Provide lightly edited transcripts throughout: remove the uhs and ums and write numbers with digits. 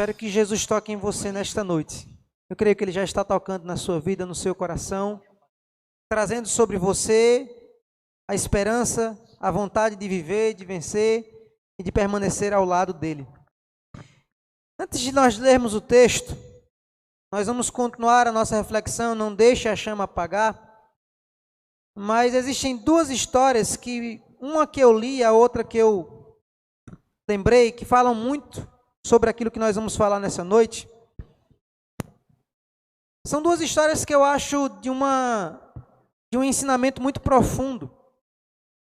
Espero que Jesus toque em você nesta noite. Eu creio que Ele já está tocando na sua vida, no seu coração, trazendo sobre você a esperança, a vontade de viver, de vencer e de permanecer ao lado dEle. Antes de nós lermos o texto, nós vamos continuar a nossa reflexão, não deixe a chama apagar. Mas existem duas histórias, uma que eu li, a outra que eu lembrei, que falam muito sobre aquilo que nós vamos falar nessa noite. São duas histórias que eu acho de um ensinamento muito profundo,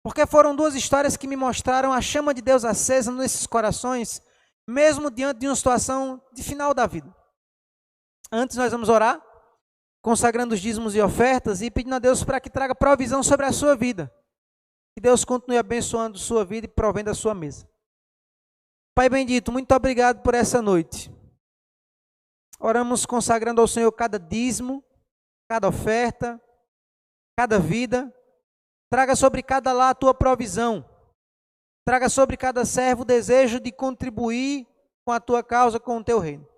porque foram duas histórias que me mostraram a chama de Deus acesa nesses corações, mesmo diante de uma situação de final da vida. Antes nós vamos orar, consagrando os dízimos e ofertas e pedindo a Deus para que traga provisão sobre a sua vida. Que Deus continue abençoando sua vida e provendo a sua mesa. Pai bendito, muito obrigado por essa noite. Oramos consagrando ao Senhor cada dízimo, cada oferta, cada vida. Traga sobre cada lar a tua provisão. Traga sobre cada servo o desejo de contribuir com a tua causa, com o teu reino.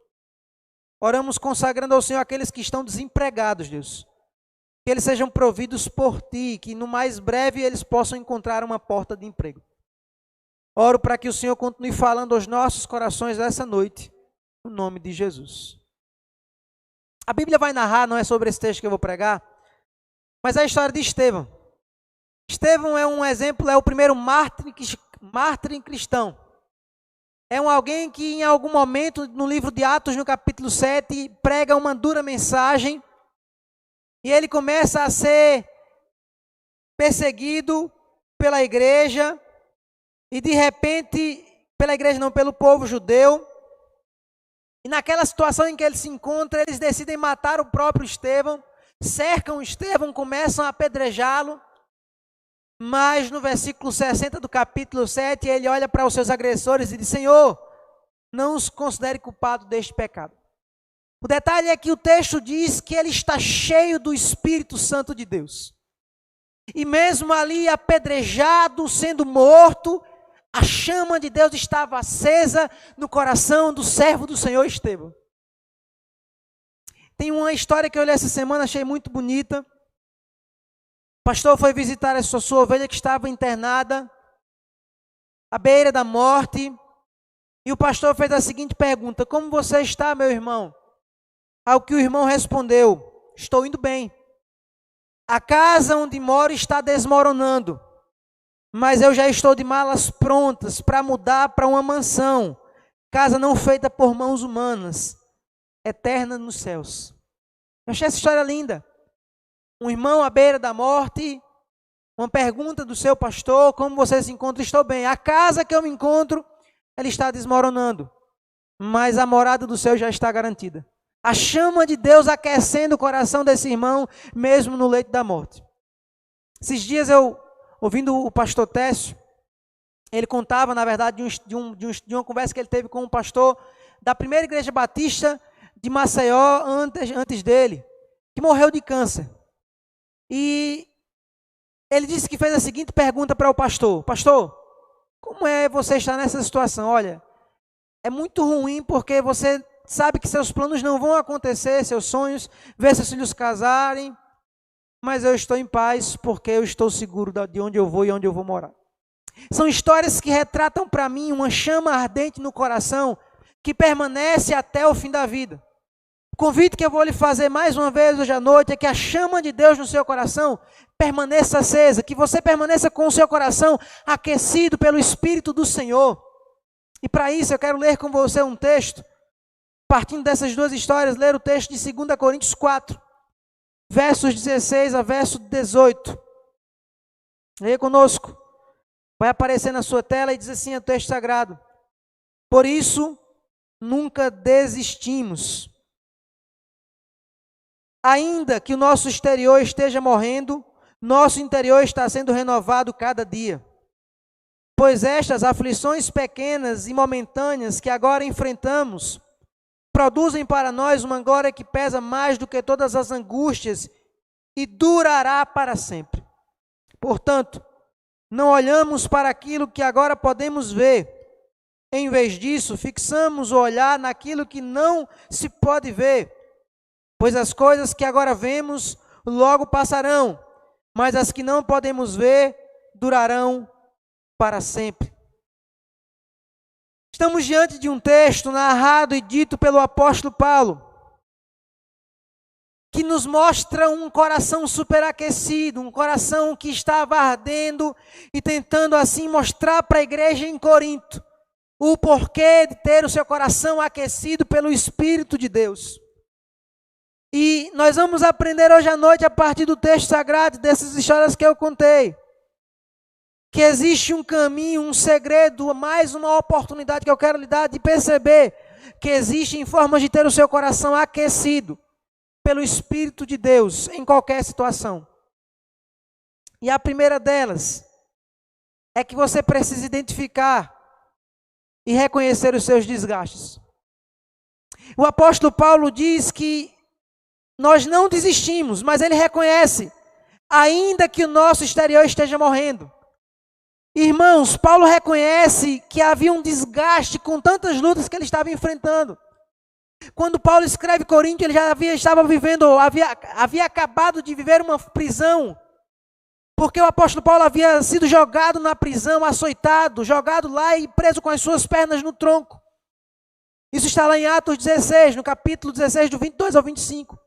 Oramos consagrando ao Senhor aqueles que estão desempregados, Deus. Que eles sejam providos por Ti, que no mais breve eles possam encontrar uma porta de emprego. Oro para que o Senhor continue falando aos nossos corações essa noite, no nome de Jesus. A Bíblia vai narrar, não é sobre esse texto que eu vou pregar, mas é a história de Estevão. Estevão é um exemplo, é o primeiro mártir cristão. É alguém que em algum momento, no livro de Atos, no capítulo 7, prega uma dura mensagem e ele começa a ser perseguido pela igreja e de repente, pela igreja não, pelo povo judeu. E naquela situação em que ele se encontra, eles decidem matar o próprio Estevão, cercam Estevão, começam a apedrejá-lo. Mas no versículo 60 do capítulo 7, ele olha para os seus agressores e diz: Senhor, não os considere culpado deste pecado. O detalhe é que o texto diz que ele está cheio do Espírito Santo de Deus. E mesmo ali apedrejado, sendo morto, a chama de Deus estava acesa no coração do servo do Senhor Estevão. Tem uma história que eu li essa semana, achei muito bonita. O pastor foi visitar a sua ovelha que estava internada à beira da morte. E o pastor fez a seguinte pergunta: como você está, meu irmão? Ao que o irmão respondeu: estou indo bem. A casa onde moro está desmoronando, mas eu já estou de malas prontas para mudar para uma mansão, casa não feita por mãos humanas, eterna nos céus. Eu achei essa história linda. Um irmão à beira da morte, uma pergunta do seu pastor: como você se encontra? Estou bem. A casa que eu me encontro, ela está desmoronando, mas a morada do céu já está garantida. A chama de Deus aquecendo o coração desse irmão, mesmo no leito da morte. Esses dias eu, ouvindo o pastor Técio, ele contava, na verdade, de uma conversa que ele teve com um pastor da primeira igreja batista de Maceió, antes dele, que morreu de câncer. E ele disse que fez a seguinte pergunta para o pastor: pastor, como é você estar nessa situação? Olha, é muito ruim porque você sabe que seus planos não vão acontecer, seus sonhos, ver seus filhos casarem, mas eu estou em paz porque eu estou seguro de onde eu vou e onde eu vou morar. São histórias que retratam para mim uma chama ardente no coração que permanece até o fim da vida. O convite que eu vou lhe fazer mais uma vez hoje à noite é que a chama de Deus no seu coração permaneça acesa, que você permaneça com o seu coração aquecido pelo Espírito do Senhor. E para isso eu quero ler com você um texto, partindo dessas duas histórias, ler o texto de 2 Coríntios 4, versos 16 a verso 18. Leia conosco. Vai aparecer na sua tela e diz assim o texto sagrado: por isso nunca desistimos. Ainda que o nosso exterior esteja morrendo, nosso interior está sendo renovado cada dia. Pois estas aflições pequenas e momentâneas que agora enfrentamos, produzem para nós uma glória que pesa mais do que todas as angústias e durará para sempre. Portanto, não olhamos para aquilo que agora podemos ver, Em vez disso, fixamos o olhar naquilo que não se pode ver, pois as coisas que agora vemos logo passarão, mas as que não podemos ver durarão para sempre. Estamos diante de um texto narrado e dito pelo apóstolo Paulo, que nos mostra um coração superaquecido, um coração que estava ardendo e tentando assim mostrar para a igreja em Corinto o porquê de ter o seu coração aquecido pelo Espírito de Deus. E nós vamos aprender hoje à noite, a partir do texto sagrado, dessas histórias que eu contei, que existe um caminho, um segredo, mais uma oportunidade que eu quero lhe dar de perceber que existem formas de ter o seu coração aquecido pelo Espírito de Deus em qualquer situação. E a primeira delas é que você precisa identificar e reconhecer os seus desgastes. O apóstolo Paulo diz que nós não desistimos, mas ele reconhece, ainda que o nosso exterior esteja morrendo. Irmãos, Paulo reconhece que havia um desgaste com tantas lutas que ele estava enfrentando. Quando Paulo escreve Corinto, ele já havia acabado de viver uma prisão, porque o apóstolo Paulo havia sido jogado na prisão, açoitado, jogado lá e preso com as suas pernas no tronco. Isso está lá em Atos 16, no capítulo 16, do 22 ao 25.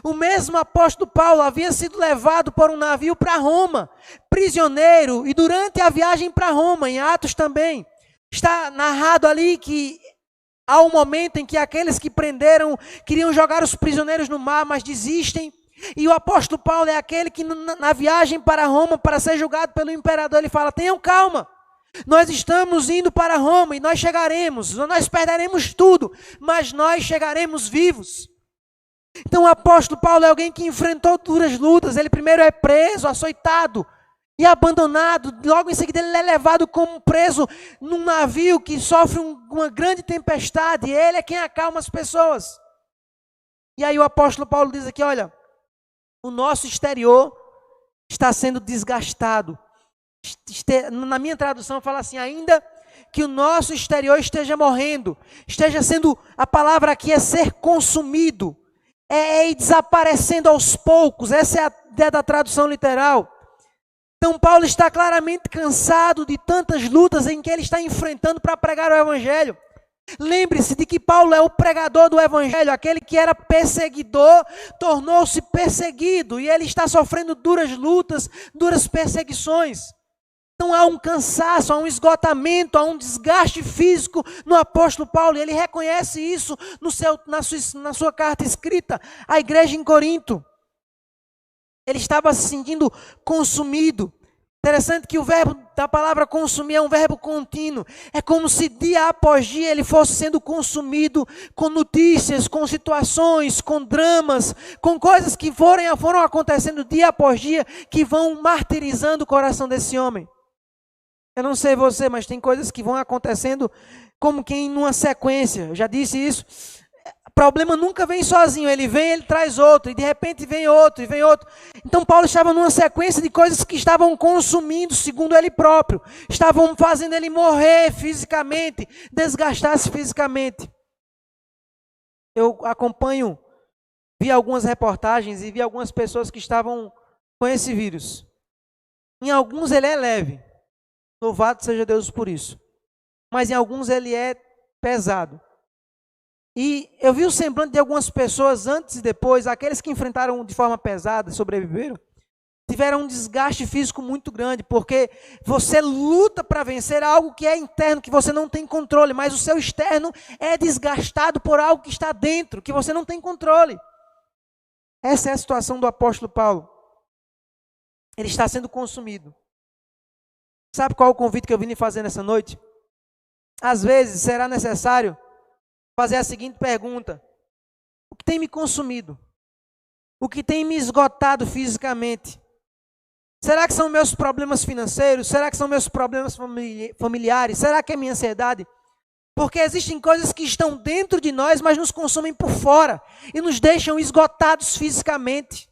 O mesmo apóstolo Paulo havia sido levado por um navio para Roma, prisioneiro, e durante a viagem para Roma, em Atos também, está narrado ali que há um momento em que aqueles que prenderam queriam jogar os prisioneiros no mar, mas desistem. E o apóstolo Paulo é aquele que na viagem para Roma, para ser julgado pelo imperador, ele fala: tenham calma, nós estamos indo para Roma e nós chegaremos, nós perderemos tudo, mas nós chegaremos vivos. Então o apóstolo Paulo é alguém que enfrentou duras lutas. Ele primeiro é preso, açoitado e abandonado. Logo em seguida ele é levado como preso num navio que sofre uma grande tempestade. E ele é quem acalma as pessoas. E aí o apóstolo Paulo diz aqui: olha, o nosso exterior está sendo desgastado. Na minha tradução fala assim: ainda que o nosso exterior esteja morrendo, esteja sendo, a palavra aqui é ser consumido, é ir desaparecendo aos poucos. Essa é a ideia da tradução literal. Então Paulo está claramente cansado de tantas lutas em que ele está enfrentando para pregar o evangelho. Lembre-se de que Paulo é o pregador do evangelho, aquele que era perseguidor, tornou-se perseguido, e ele está sofrendo duras lutas, duras perseguições. Então há um cansaço, há um esgotamento, há um desgaste físico no apóstolo Paulo, e ele reconhece isso na sua carta escrita à igreja em Corinto. Ele estava se sentindo consumido. Interessante que o verbo da palavra consumir é um verbo contínuo. É como se dia após dia ele fosse sendo consumido com notícias, com situações, com dramas, com coisas que foram acontecendo dia após dia, que vão martirizando o coração desse homem. Eu não sei você, mas tem coisas que vão acontecendo como que em uma sequência. Eu já disse isso. O problema nunca vem sozinho, ele vem, ele traz outro, e de repente vem outro, e vem outro. Então Paulo estava numa sequência de coisas que estavam consumindo, segundo ele próprio, estavam fazendo ele morrer fisicamente, desgastar-se fisicamente. Eu vi algumas reportagens e vi algumas pessoas que estavam com esse vírus. Em alguns ele é leve, louvado seja Deus por isso, mas em alguns ele é pesado. E eu vi o semblante de algumas pessoas antes e depois, aqueles que enfrentaram de forma pesada e sobreviveram, tiveram um desgaste físico muito grande, porque você luta para vencer algo que é interno, que você não tem controle, mas o seu externo é desgastado por algo que está dentro, que você não tem controle. Essa é a situação do apóstolo Paulo. Ele está sendo consumido. Sabe qual é o convite que eu vim lhe fazer nessa noite? Às vezes será necessário fazer a seguinte pergunta: o que tem me consumido? O que tem me esgotado fisicamente? Será que são meus problemas financeiros? Será que são meus problemas familiares? Será que é minha ansiedade? Porque existem coisas que estão dentro de nós, mas nos consumem por fora e nos deixam esgotados fisicamente.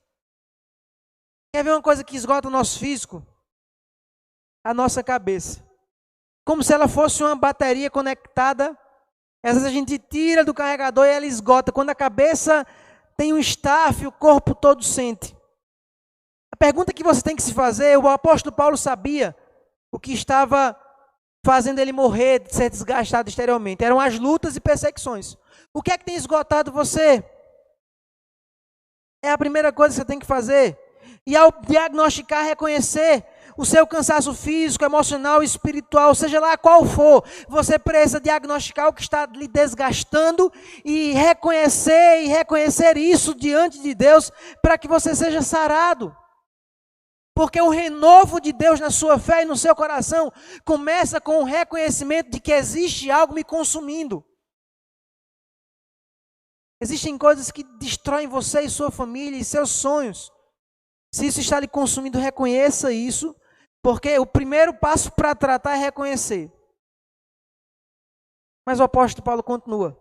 Quer ver uma coisa que esgota o nosso físico? A nossa cabeça. como se ela fosse uma bateria conectada. Às vezes a gente tira do carregador e ela esgota. Quando a cabeça tem um staff, o corpo todo sente. A pergunta que você tem que se fazer, o apóstolo Paulo sabia o que estava fazendo ele morrer, de ser desgastado exteriormente. Eram as lutas e perseguições. O que é que tem esgotado você? É a primeira coisa que você tem que fazer. E ao diagnosticar, reconhecer o seu cansaço físico, emocional, espiritual, seja lá qual for, você precisa diagnosticar o que está lhe desgastando e reconhecer isso diante de Deus para que você seja sarado. Porque o renovo de Deus na sua fé e no seu coração começa com o reconhecimento de que existe algo me consumindo. Existem coisas que destroem você e sua família e seus sonhos. Se isso está lhe consumindo, reconheça isso, porque o primeiro passo para tratar é reconhecer. Mas o apóstolo Paulo continua.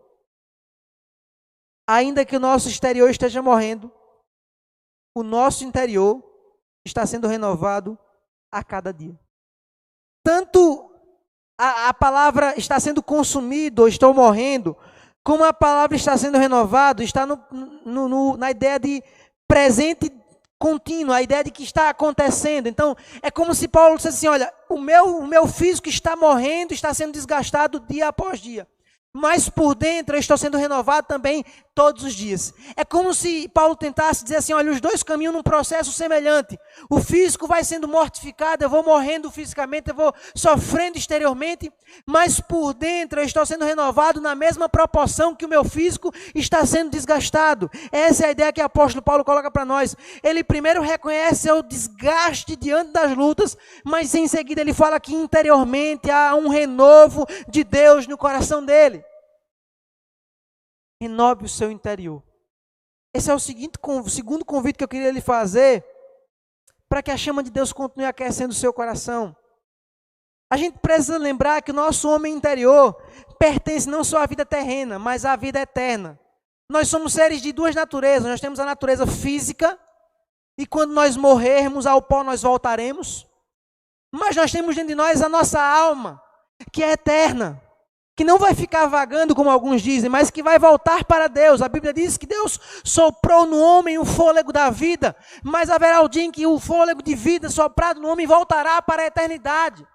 Ainda que o nosso exterior esteja morrendo, o nosso interior está sendo renovado a cada dia. Tanto a palavra está sendo consumida ou estou morrendo, como a palavra está sendo renovado, está na ideia de presente contínuo, a ideia de que está acontecendo. Então, é como se Paulo dissesse assim, olha, o meu físico está morrendo, está sendo desgastado dia após dia. Mas por dentro eu estou sendo renovado também todos os dias. É como se Paulo tentasse dizer assim, olha, os dois caminham num processo semelhante. O físico vai sendo mortificado, eu vou morrendo fisicamente, eu vou sofrendo exteriormente, mas por dentro eu estou sendo renovado na mesma proporção que o meu físico está sendo desgastado. Essa é a ideia que o apóstolo Paulo coloca para nós. Ele primeiro reconhece o desgaste diante das lutas, mas em seguida ele fala que interiormente há um renovo de Deus no coração dele. Renove o seu interior. Esse é o segundo convite que eu queria lhe fazer, para que a chama de Deus continue aquecendo o seu coração. A gente precisa lembrar que o nosso homem interior pertence não só à vida terrena, mas à vida eterna. Nós somos seres de duas naturezas. Nós temos a natureza física, e quando nós morrermos, ao pó nós voltaremos. Mas nós temos dentro de nós a nossa alma, que é eterna, que não vai ficar vagando, como alguns dizem, mas que vai voltar para Deus. A Bíblia diz que Deus soprou no homem o fôlego da vida, mas haverá o dia em que o fôlego de vida soprado no homem voltará para a eternidade.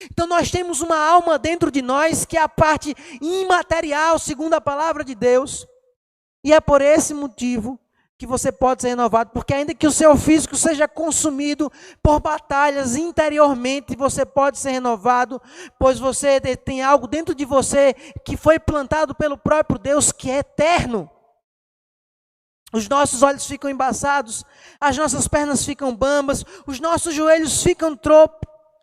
Então nós temos uma alma dentro de nós, que é a parte imaterial, segundo a palavra de Deus, e é por esse motivo que você pode ser renovado, porque ainda que o seu físico seja consumido por batalhas interiormente, você pode ser renovado, pois você tem algo dentro de você que foi plantado pelo próprio Deus, que é eterno. Os nossos olhos ficam embaçados, as nossas pernas ficam bambas, os nossos joelhos ficam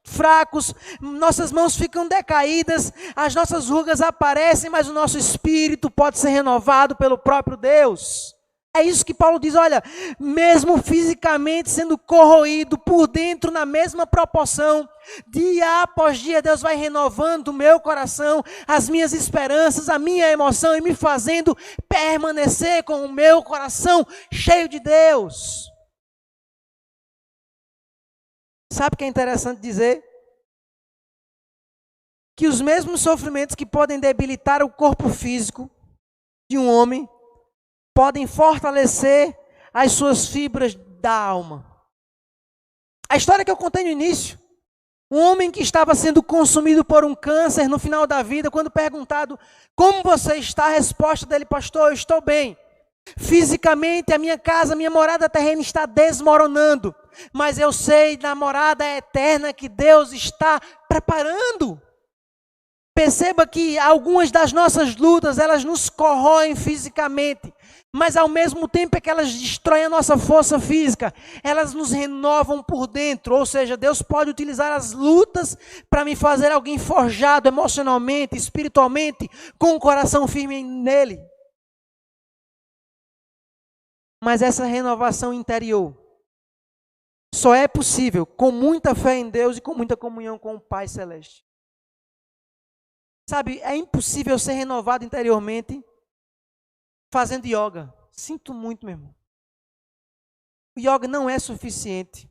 fracos, nossas mãos ficam decaídas, as nossas rugas aparecem, mas o nosso espírito pode ser renovado pelo próprio Deus. É isso que Paulo diz, olha, mesmo fisicamente sendo corroído por dentro na mesma proporção, dia após dia Deus vai renovando o meu coração, as minhas esperanças, a minha emoção e me fazendo permanecer com o meu coração cheio de Deus. Sabe o que é interessante dizer? Que os mesmos sofrimentos que podem debilitar o corpo físico de um homem, podem fortalecer as suas fibras da alma. A história que eu contei no início, um homem que estava sendo consumido por um câncer no final da vida, quando perguntado, como você está? A resposta dele, pastor, eu estou bem. Fisicamente, a minha casa, a minha morada terrena está desmoronando, mas eu sei da morada eterna que Deus está preparando. Perceba que algumas das nossas lutas, elas nos corroem fisicamente, mas ao mesmo tempo que elas destroem a nossa força física, elas nos renovam por dentro. Ou seja, Deus pode utilizar as lutas para me fazer alguém forjado emocionalmente, espiritualmente, com o coração firme nele. Mas essa renovação interior só é possível com muita fé em Deus e com muita comunhão com o Pai Celeste. Sabe, é impossível ser renovado interiormente fazendo yoga. Sinto muito, meu irmão. O yoga não é suficiente.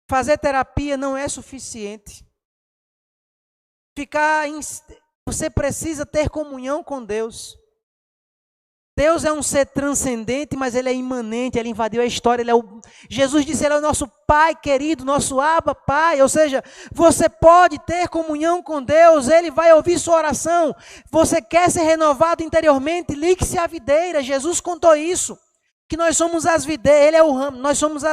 Fazer terapia não é suficiente. Você precisa ter comunhão com Deus. Deus é um ser transcendente, mas Ele é imanente, Ele invadiu a história. Jesus disse, Ele é o nosso Pai querido, nosso Abba Pai. Ou seja, você pode ter comunhão com Deus, Ele vai ouvir sua oração. Você quer ser renovado interiormente, ligue-se à videira. Jesus contou isso, que nós somos as videiras, Ele é o ramo, nós somos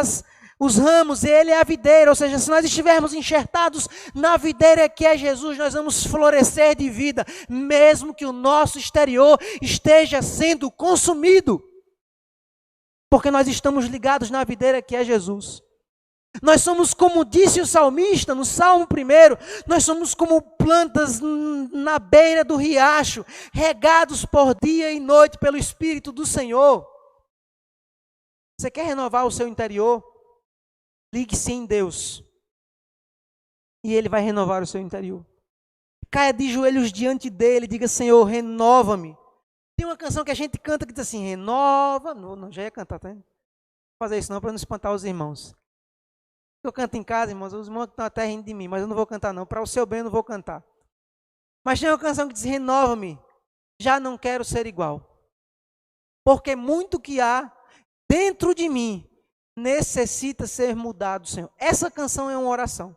os ramos, e Ele é a videira. Ou seja, se nós estivermos enxertados na videira que é Jesus, nós vamos florescer de vida, mesmo que o nosso exterior esteja sendo consumido, porque nós estamos ligados na videira que é Jesus. Nós somos, como disse o salmista no Salmo 1, nós somos como plantas na beira do riacho, regados por dia e noite pelo Espírito do Senhor. Você quer renovar o seu interior? Ligue-se em Deus, e Ele vai renovar o seu interior. Caia de joelhos diante dEle, diga, Senhor, renova-me. Tem uma canção que a gente canta que diz assim, renova, não, já ia cantar, tá? Não vou fazer isso não, para não espantar os irmãos. Eu canto em casa, irmãos, os irmãos estão até rindo de mim, mas eu não vou cantar não, para o seu bem eu não vou cantar. Mas tem uma canção que diz, renova-me, já não quero ser igual, porque muito que há dentro de mim necessita ser mudado, Senhor. Essa canção é uma oração.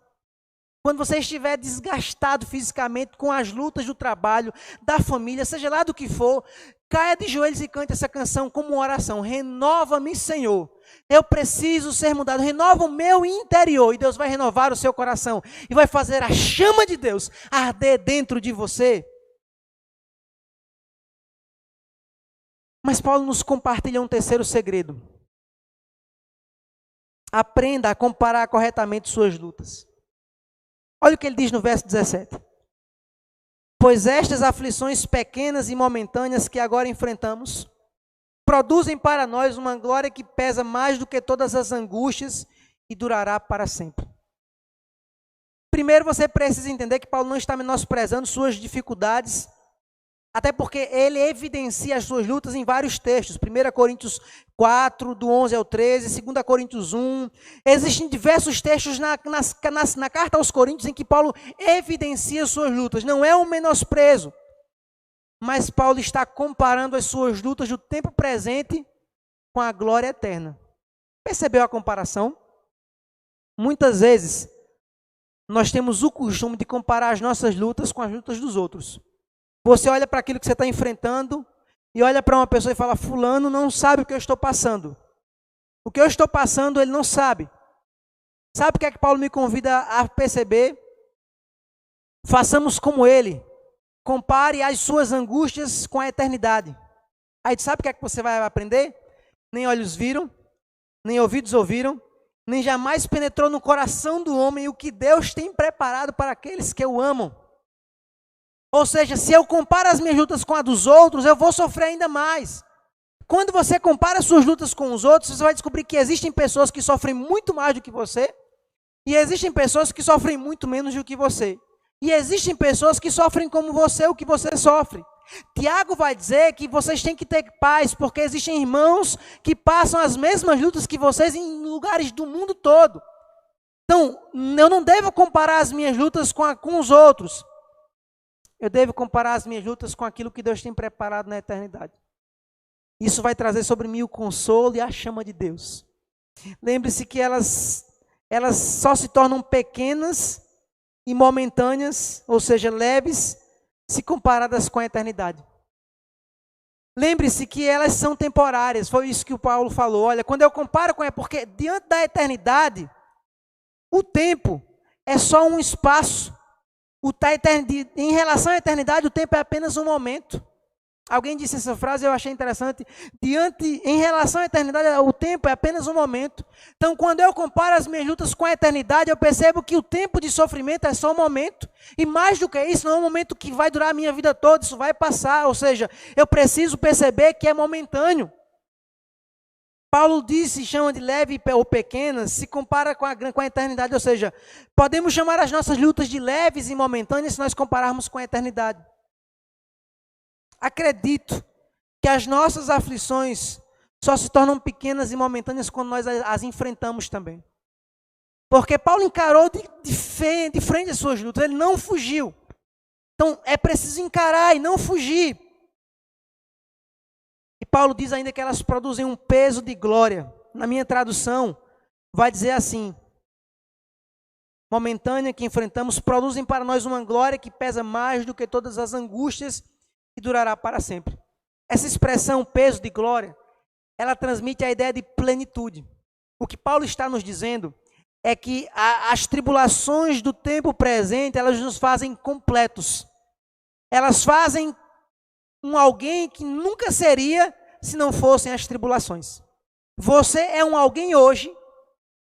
Quando você estiver desgastado fisicamente com as lutas do trabalho, da família, seja lá do que for, caia de joelhos e cante essa canção como uma oração. Renova-me, Senhor. Eu preciso ser mudado. Renova o meu interior. E Deus vai renovar o seu coração. E vai fazer a chama de Deus arder dentro de você. Mas Paulo nos compartilha um terceiro segredo. Aprenda a comparar corretamente suas lutas. Olha o que ele diz no verso 17. Pois estas aflições pequenas e momentâneas que agora enfrentamos, produzem para nós uma glória que pesa mais do que todas as angústias e durará para sempre. Primeiro você precisa entender que Paulo não está menosprezando suas dificuldades, até porque ele evidencia as suas lutas em vários textos. 1 Coríntios 4, do 11 ao 13, 2 Coríntios 1. Existem diversos textos na carta aos Coríntios em que Paulo evidencia suas lutas. Não é um menosprezo, mas Paulo está comparando as suas lutas do tempo presente com a glória eterna. Percebeu a comparação? Muitas vezes, nós temos o costume de comparar as nossas lutas com as lutas dos outros. Você olha para aquilo que você está enfrentando e olha para uma pessoa e fala, fulano não sabe o que eu estou passando. O que eu estou passando, ele não sabe. Sabe o que é que Paulo me convida a perceber? Façamos como ele. Compare as suas angústias com a eternidade. Aí sabe o que é que você vai aprender? Nem olhos viram, nem ouvidos ouviram, nem jamais penetrou no coração do homem o que Deus tem preparado para aqueles que o amam. Ou seja, se eu comparo as minhas lutas com a dos outros, eu vou sofrer ainda mais. Quando você compara as suas lutas com os outros, você vai descobrir que existem pessoas que sofrem muito mais do que você, e existem pessoas que sofrem muito menos do que você. E existem pessoas que sofrem como você, o que você sofre. Tiago vai dizer que vocês têm que ter paz, porque existem irmãos que passam as mesmas lutas que vocês em lugares do mundo todo. Então, eu não devo comparar as minhas lutas com os outros. Eu devo comparar as minhas lutas com aquilo que Deus tem preparado na eternidade. Isso vai trazer sobre mim o consolo e a chama de Deus. Lembre-se que elas só se tornam pequenas e momentâneas, ou seja, leves, se comparadas com a eternidade. Lembre-se que elas são temporárias, foi isso que o Paulo falou. Olha, quando eu comparo com porque diante da eternidade, o tempo é só um espaço. Em relação à eternidade, o tempo é apenas um momento. Alguém disse essa frase, eu achei interessante. Em relação à eternidade, o tempo é apenas um momento. Então, quando eu comparo as minhas lutas com a eternidade, eu percebo que o tempo de sofrimento é só um momento. E mais do que isso, não é um momento que vai durar a minha vida toda, isso vai passar. Ou seja, eu preciso perceber que é momentâneo. Paulo disse, chama de leve ou pequena, se compara com a eternidade. Ou seja, podemos chamar as nossas lutas de leves e momentâneas se nós compararmos com a eternidade. Acredito que as nossas aflições só se tornam pequenas e momentâneas quando nós as enfrentamos também. Porque Paulo encarou de frente as suas lutas, ele não fugiu. Então é preciso encarar e não fugir. E Paulo diz ainda que elas produzem um peso de glória. Na minha tradução, vai dizer assim: momentânea que enfrentamos, produzem para nós uma glória que pesa mais do que todas as angústias e durará para sempre. Essa expressão, peso de glória, ela transmite a ideia de plenitude. O que Paulo está nos dizendo é que as tribulações do tempo presente, elas nos fazem completos. Elas fazem um alguém que nunca seria se não fossem as tribulações. Você é um alguém hoje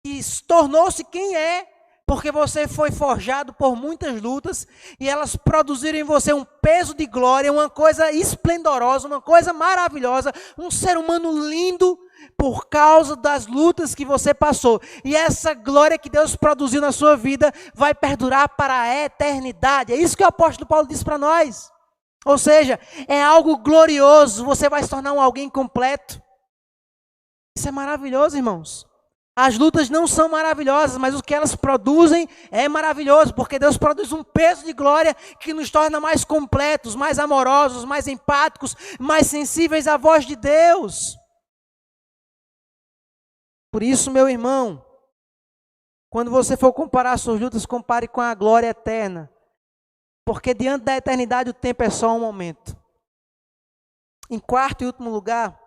que tornou-se quem é, porque você foi forjado por muitas lutas e elas produziram em você um peso de glória, uma coisa esplendorosa, uma coisa maravilhosa, um ser humano lindo por causa das lutas que você passou. E essa glória que Deus produziu na sua vida vai perdurar para a eternidade. É isso que o apóstolo Paulo diz para nós. Ou seja, é algo glorioso, você vai se tornar um alguém completo. Isso é maravilhoso, irmãos. As lutas não são maravilhosas, mas o que elas produzem é maravilhoso, porque Deus produz um peso de glória que nos torna mais completos, mais amorosos, mais empáticos, mais sensíveis à voz de Deus. Por isso, meu irmão, quando você for comparar suas lutas, compare com a glória eterna, porque diante da eternidade o tempo é só um momento. Em quarto e último lugar,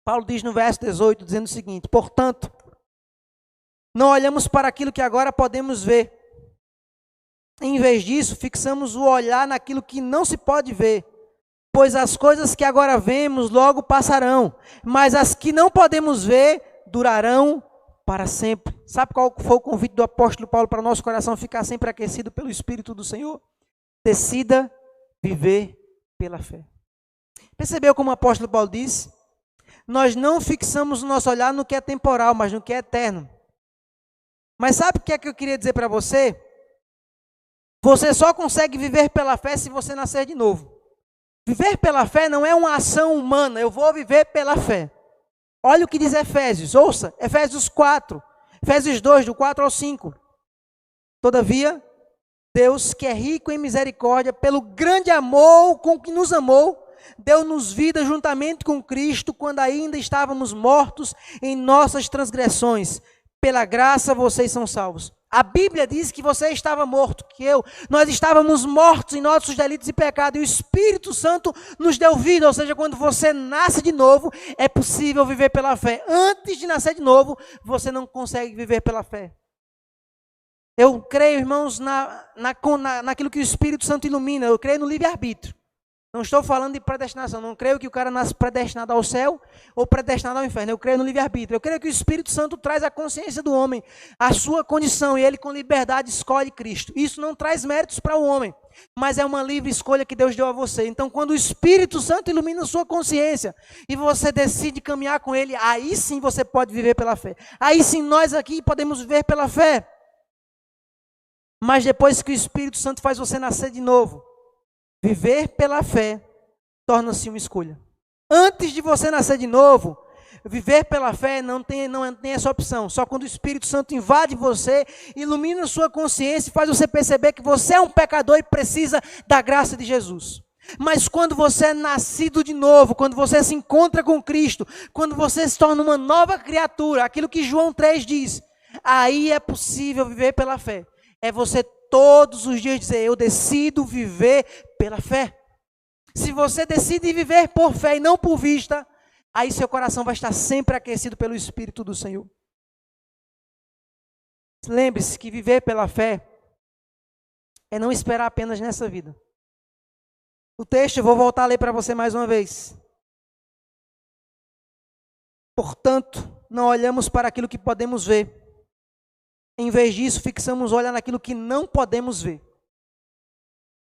Paulo diz no verso 18, dizendo o seguinte: portanto, não olhamos para aquilo que agora podemos ver. Em vez disso, fixamos o olhar naquilo que não se pode ver. Pois as coisas que agora vemos logo passarão, mas as que não podemos ver durarão para sempre. Sabe qual foi o convite do apóstolo Paulo para o nosso coração ficar sempre aquecido pelo Espírito do Senhor? Decida viver pela fé. Percebeu como o apóstolo Paulo disse? Nós não fixamos o nosso olhar no que é temporal, mas no que é eterno. Mas sabe o que é que eu queria dizer para você? Você só consegue viver pela fé se você nascer de novo. Viver pela fé não é uma ação humana, eu vou viver pela fé. Olha o que diz Efésios, ouça, Efésios 4, Efésios 2, do 4 ao 5. Todavia, Deus, que é rico em misericórdia, pelo grande amor com que nos amou, deu-nos vida juntamente com Cristo, quando ainda estávamos mortos em nossas transgressões. Pela graça vocês são salvos. A Bíblia diz que você estava morto, nós estávamos mortos em nossos delitos e pecados, e o Espírito Santo nos deu vida, ou seja, quando você nasce de novo, é possível viver pela fé. Antes de nascer de novo, você não consegue viver pela fé. Eu creio, irmãos, naquilo que o Espírito Santo ilumina, eu creio no livre-arbítrio. Não estou falando de predestinação, não creio que o cara nasce predestinado ao céu ou predestinado ao inferno, eu creio no livre-arbítrio. Eu creio que o Espírito Santo traz a consciência do homem, a sua condição, e ele com liberdade escolhe Cristo. Isso não traz méritos para o homem, mas é uma livre escolha que Deus deu a você. Então, quando o Espírito Santo ilumina a sua consciência e você decide caminhar com ele, aí sim você pode viver pela fé. Aí sim nós aqui podemos viver pela fé. Mas depois que o Espírito Santo faz você nascer de novo, viver pela fé torna-se uma escolha. Antes de você nascer de novo, viver pela fé não tem essa opção. Só quando o Espírito Santo invade você, ilumina a sua consciência e faz você perceber que você é um pecador e precisa da graça de Jesus. Mas quando você é nascido de novo, quando você se encontra com Cristo, quando você se torna uma nova criatura, aquilo que João 3 diz, aí é possível viver pela fé. É você todos os dias dizer: eu decido viver pela fé. Se você decide viver por fé e não por vista, aí seu coração vai estar sempre aquecido pelo Espírito do Senhor. Lembre-se que viver pela fé é não esperar apenas nessa vida. O texto, eu vou voltar a ler para você mais uma vez. Portanto, não olhamos para aquilo que podemos ver. Em vez disso, fixamos o olhar naquilo que não podemos ver.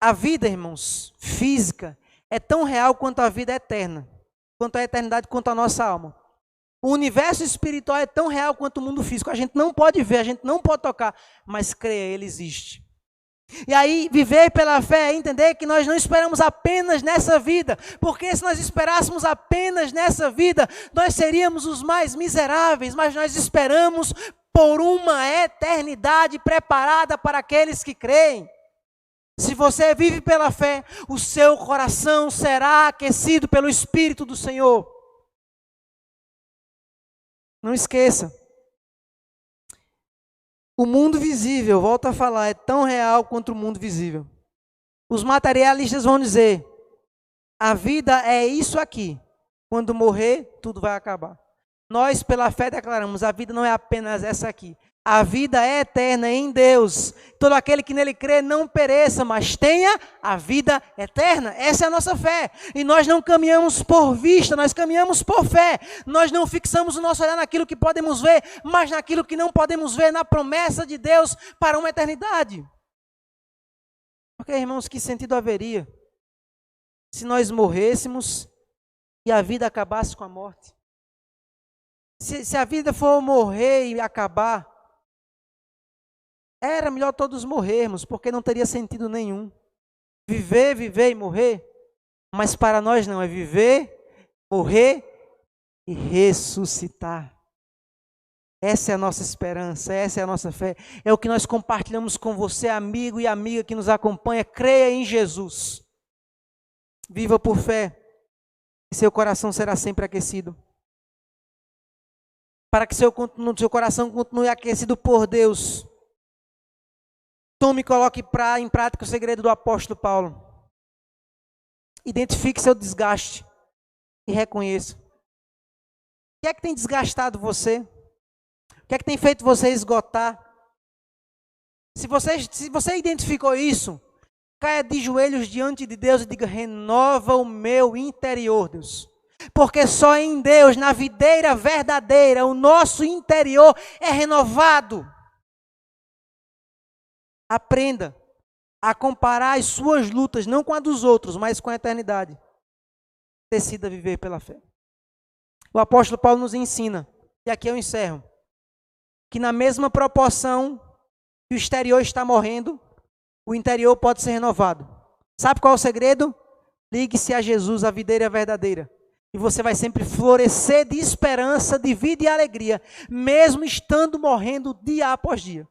A vida, irmãos, física, é tão real quanto a vida eterna, quanto a eternidade, quanto a nossa alma. O universo espiritual é tão real quanto o mundo físico. A gente não pode ver, a gente não pode tocar, mas creia, ele existe. E aí, viver pela fé é entender que nós não esperamos apenas nessa vida, porque se nós esperássemos apenas nessa vida, nós seríamos os mais miseráveis, mas nós esperamos por uma eternidade preparada para aqueles que creem. Se você vive pela fé, o seu coração será aquecido pelo Espírito do Senhor. Não esqueça. O mundo visível, volto a falar, é tão real quanto o mundo visível. Os materialistas vão dizer, a vida é isso aqui. Quando morrer, tudo vai acabar. Nós, pela fé, declaramos, a vida não é apenas essa aqui. A vida é eterna em Deus. Todo aquele que nele crê não pereça, mas tenha a vida eterna. Essa é a nossa fé. E nós não caminhamos por vista, nós caminhamos por fé. Nós não fixamos o nosso olhar naquilo que podemos ver, mas naquilo que não podemos ver, na promessa de Deus para uma eternidade. Porque, irmãos, que sentido haveria se nós morrêssemos e a vida acabasse com a morte? Se a vida for morrer e acabar, era melhor todos morrermos, porque não teria sentido nenhum. Viver, viver e morrer. Mas para nós não, é viver, morrer e ressuscitar. Essa é a nossa esperança, essa é a nossa fé. É o que nós compartilhamos com você, amigo e amiga que nos acompanha. Creia em Jesus. Viva por fé. E seu coração será sempre aquecido. Para que seu coração continue aquecido por Deus. Tome e coloque em prática o segredo do apóstolo Paulo. Identifique seu desgaste e reconheça. O que é que tem desgastado você? O que é que tem feito você esgotar? Se você identificou isso, caia de joelhos diante de Deus e diga, renova o meu interior, Deus. Porque só em Deus, na videira verdadeira, o nosso interior é renovado. Aprenda a comparar as suas lutas, não com a dos outros, mas com a eternidade. Decida viver pela fé. O apóstolo Paulo nos ensina, e aqui eu encerro, que na mesma proporção que o exterior está morrendo, o interior pode ser renovado. Sabe qual é o segredo? Ligue-se a Jesus, a videira verdadeira. E você vai sempre florescer de esperança, de vida e alegria, mesmo estando morrendo dia após dia.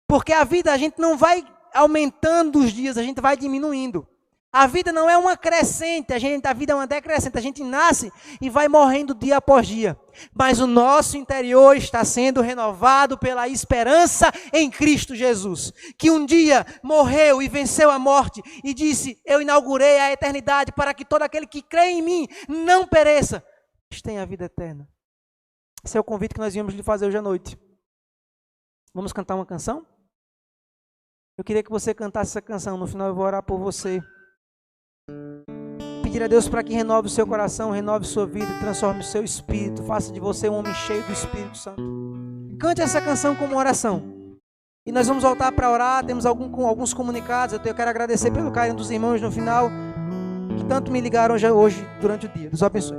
Porque a vida, a gente não vai aumentando os dias, a gente vai diminuindo. A vida não é uma crescente, a vida é uma decrescente. A gente nasce e vai morrendo dia após dia. Mas o nosso interior está sendo renovado pela esperança em Cristo Jesus. Que um dia morreu e venceu a morte e disse, eu inaugurei a eternidade para que todo aquele que crê em mim não pereça, mas tenha a vida eterna. Esse é o convite que nós viemos lhe fazer hoje à noite. Vamos cantar uma canção? Eu queria que você cantasse essa canção. No final eu vou orar por você. Pedir a Deus para que renove o seu coração, renove sua vida, transforme o seu espírito, faça de você um homem cheio do Espírito Santo. Cante essa canção como oração. E nós vamos voltar para orar. Temos alguns comunicados. Eu quero agradecer pelo carinho dos irmãos no final, que tanto me ligaram hoje durante o dia. Deus abençoe.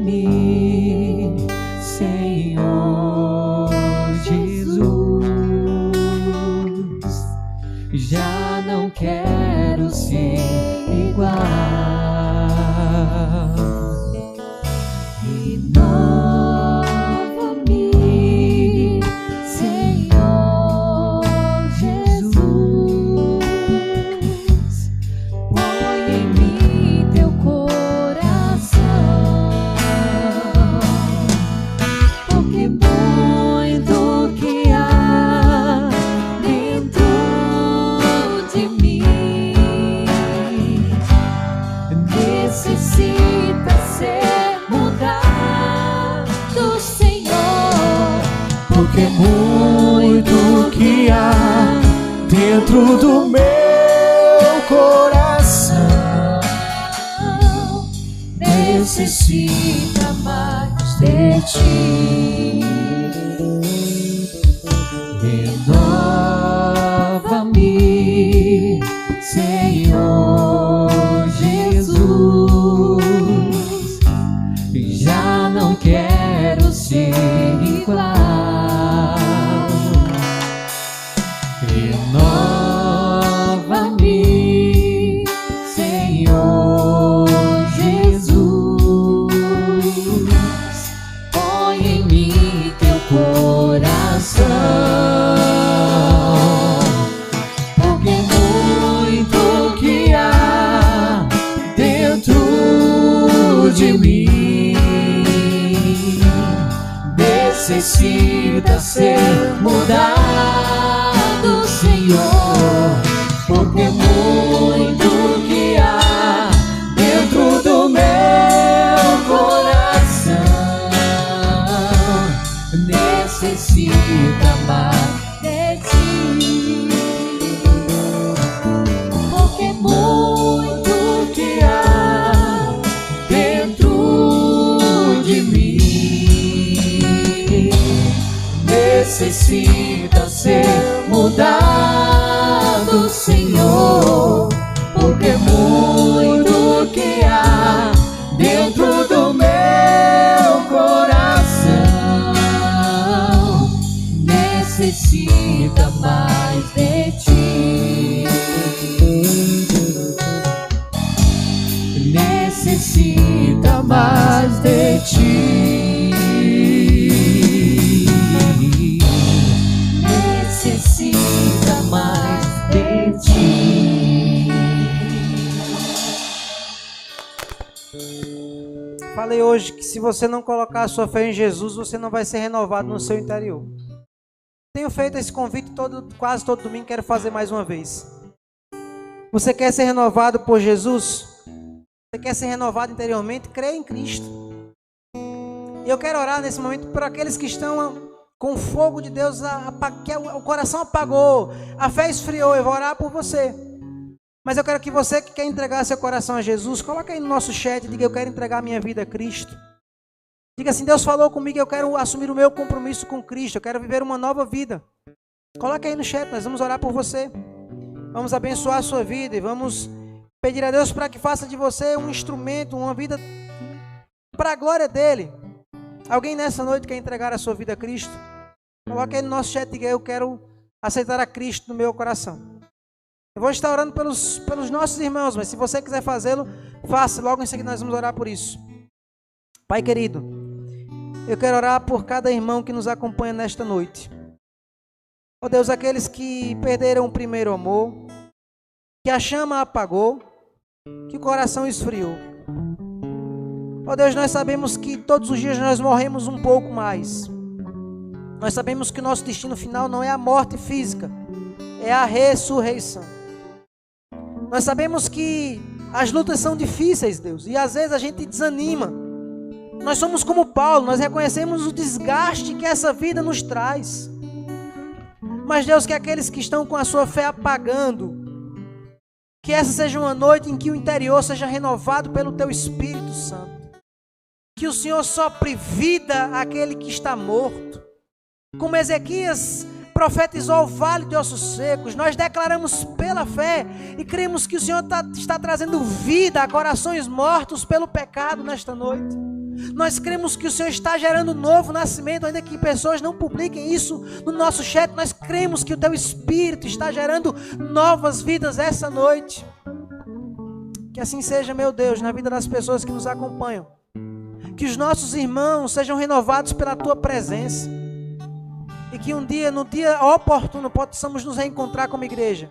Renova-me, Senhor Jesus. Já não quero ser igual. Renova-me, Senhor Jesus. Põe em mim teu coração, porque muito que há dentro de mim necessita ser mudado, Senhor, porque muito que há dentro do meu coração necessita mais de ti. Renova-me, Senhor Jesus. Já não quero ser igual. Renova-me, Senhor Jesus. Põe em mim teu coração, porque muito que há dentro de mim necessita ser mudado, Senhor, porque muito que há dentro do meu coração necessita mais de ti, porque muito que há dentro de mim necessita ser mudado, Senhor, porque muito que há dentro do meu coração necessita mais de ti, necessita mais de ti, necessita mais de ti. Falei hoje que se você não colocar a sua fé em Jesus, você não vai ser renovado no seu interior. Tenho feito esse convite quase todo domingo, quero fazer mais uma vez. Você quer ser renovado por Jesus? Você quer ser renovado interiormente? Creia em Cristo. E eu quero orar nesse momento por aqueles que estão com o fogo de Deus, que o coração apagou, a fé esfriou. Eu vou orar por você. Mas eu quero que você que quer entregar seu coração a Jesus, coloque aí no nosso chat, diga: eu quero entregar minha vida a Cristo. Diga assim: Deus falou comigo, eu quero assumir o meu compromisso com Cristo, eu quero viver uma nova vida. Coloque aí no chat, nós vamos orar por você. Vamos abençoar a sua vida e vamos pedir a Deus para que faça de você um instrumento, uma vida para a glória dEle. Alguém nessa noite quer entregar a sua vida a Cristo? Coloque aí no nosso chat, diga: eu quero aceitar a Cristo no meu coração. Eu vou estar orando pelos nossos irmãos, mas se você quiser fazê-lo, faça. Logo em seguida nós vamos orar por isso. Pai querido, eu quero orar por cada irmão que nos acompanha nesta noite. Ó Deus, aqueles que perderam o primeiro amor, que a chama apagou, que o coração esfriou. Ó Deus, nós sabemos que todos os dias nós morremos um pouco mais. Nós sabemos que o nosso destino final não é a morte física, é a ressurreição. Nós sabemos que as lutas são difíceis, Deus, e às vezes a gente desanima. Nós somos como Paulo, nós reconhecemos o desgaste que essa vida nos traz. Mas Deus, que aqueles que estão com a sua fé apagando, que essa seja uma noite em que o interior seja renovado pelo Teu Espírito Santo. Que o Senhor sopre vida àquele que está morto. Como Ezequias profetizou o vale de ossos secos, nós declaramos pela fé e cremos que o Senhor está trazendo vida a corações mortos pelo pecado nesta noite. Nós cremos que o Senhor está gerando novo nascimento, ainda que pessoas não publiquem isso no nosso chat. Nós cremos que o Teu Espírito está gerando novas vidas essa noite. Que assim seja, meu Deus, na vida das pessoas que nos acompanham. Que os nossos irmãos sejam renovados pela Tua presença. E que um dia, no dia oportuno, possamos nos reencontrar como igreja,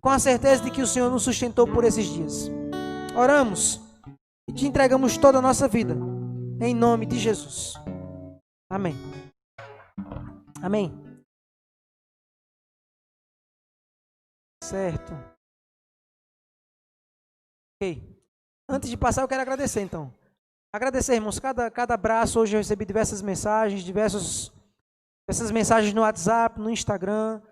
com a certeza de que o Senhor nos sustentou por esses dias. Oramos e Te entregamos toda a nossa vida, em nome de Jesus. Amém. Amém. Certo. Ok. Antes de passar, eu quero agradecer, então. Agradecer, irmãos, cada abraço. Hoje eu recebi diversas mensagens, essas mensagens no WhatsApp, no Instagram.